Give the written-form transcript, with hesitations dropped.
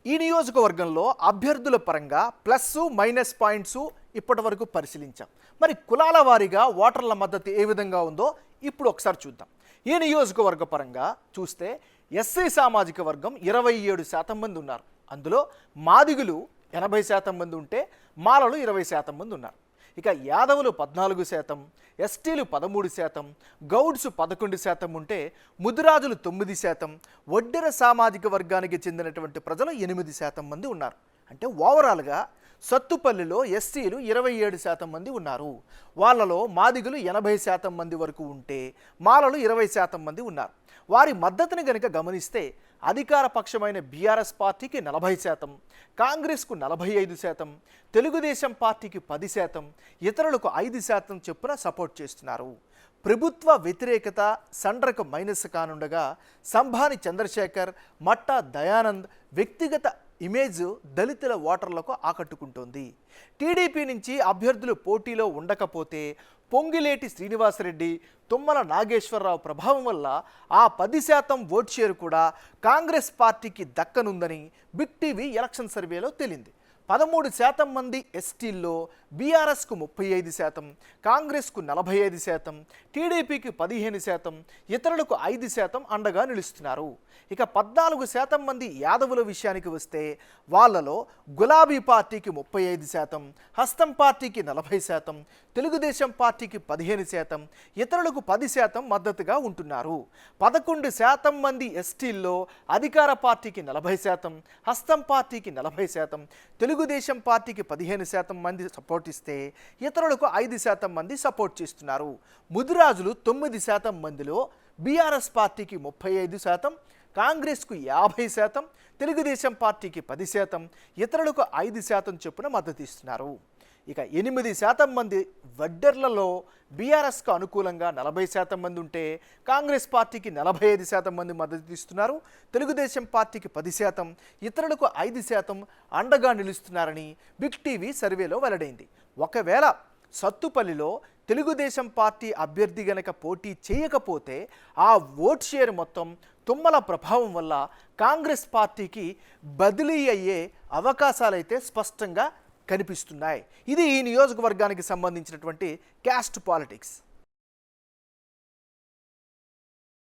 ఈ నియోజకవర్గంలో అభ్యర్థుల పరంగా ప్లస్ మైనస్ పాయింట్స్ ఇప్పటివరకు పరిశీలించాం. మరి కులాల వారీగా ఓటర్ల మద్దతు ఏ విధంగా ఉందో ఇప్పుడు ఒకసారి చూద్దాం. ఈ నియోజకవర్గ పరంగా చూస్తే ఎస్సీ సామాజిక వర్గం 27% మంది ఉన్నారు. అందులో మాదిగులు 80% మంది ఉంటే మాలలు 20% మంది ఉన్నారు. ఇక యాదవులు 14%, ఎస్టీలు 13%, గౌడ్స్ 11% ఉంటే ముదిరాజులు 9%, ఒడ్డెర సామాజిక వర్గానికి చెందినటువంటి ప్రజలు 8% మంది ఉన్నారు. అంటే ఓవరాల్గా సత్తుపల్లిలో ఎస్సీలు 27% మంది ఉన్నారు. వాళ్ళలో మాదిగులు 80% మంది వరకు ఉంటే మాలలు 20% మంది ఉన్నారు. వారి మద్దతుని గనుక గమనిస్తే అధికార పక్షమైన బీఆర్ఎస్ పార్టీకి 40%, కాంగ్రెస్కు 45%, తెలుగుదేశం పార్టీకి 10%, ఇతరులకు 5% చొప్పున సపోర్ట్ చేస్తున్నారు. ప్రభుత్వ వ్యతిరేకత సండ్రకు మైనస్ కానుండగా సంభాని చంద్రశేఖర్, మట్టా దయానంద్ వ్యక్తిగత ఇమేజ్ దళితుల ఓటర్లకు ఆకట్టుకుంటోంది. టీడీపీ నుంచి అభ్యర్థులు పోటీలో ఉండకపోతే పొంగిలేటి శ్రీనివాసరెడ్డి, తుమ్మల నాగేశ్వరరావు ప్రభావం వల్ల ఆ 10% ఓట్ షేర్ కూడా కాంగ్రెస్ పార్టీకి దక్కనుందని బిగ్ టీవీ ఎలక్షన్ సర్వేలో తేలింది. 13% మంది ఎస్టీల్లో బీఆర్ఎస్కు 35%, కాంగ్రెస్కు 45%, టీడీపీకి 15%, ఇతరులకు 5% అండగా నిలుస్తున్నారు. ఇక 14% మంది యాదవుల విషయానికి వస్తే వాళ్ళలో గులాబీ పార్టీకి 35%, హస్తం పార్టీకి 40%, తెలుగుదేశం పార్టీకి 15%, ఇతరులకు 10% మద్దతుగా ఉంటున్నారు. 11% మంది ఎస్టీల్లో అధికార పార్టీకి 40%, హస్తం పార్టీకి 40%, తెలుగుదేశం పార్టీకి 15% మంది సపోర్ట్ ఇస్తే ఇతరులకు 5% మంది సపోర్ట్ చేస్తున్నారు. ముదిరాజులు 9% మందిలో బీఆర్ఎస్ పార్టీకి 35%, కాంగ్రెస్కు 50%, తెలుగుదేశం పార్టీకి 10%, ఇతరులకు 5% చొప్పున మద్దతు ఇస్తున్నారు. ఇక 8% మంది వడ్డెర్లలో బీఆర్ఎస్కు అనుకూలంగా 40% మంది ఉంటే కాంగ్రెస్ పార్టీకి 45% మంది మద్దతు ఇస్తున్నారు. తెలుగుదేశం పార్టీకి 10%, ఇతరులకు 5% అండగా నిలుస్తున్నారని బిగ్ టీవీ సర్వేలో వెల్లడైంది. ఒకవేళ సత్తుపల్లిలో తెలుగుదేశం పార్టీ అభ్యర్థి గనక పోటీ చేయకపోతే ఆ ఓట్ షేర్ మొత్తం తుమ్మల ప్రభావం వల్ల కాంగ్రెస్ పార్టీకి బదిలీ అయ్యే అవకాశాలైతే స్పష్టంగా కనిపిస్తున్నాయి. ఇది ఈ నియోజకవర్గానికి సంబంధించినటువంటి క్యాస్ట్ పాలిటిక్స్.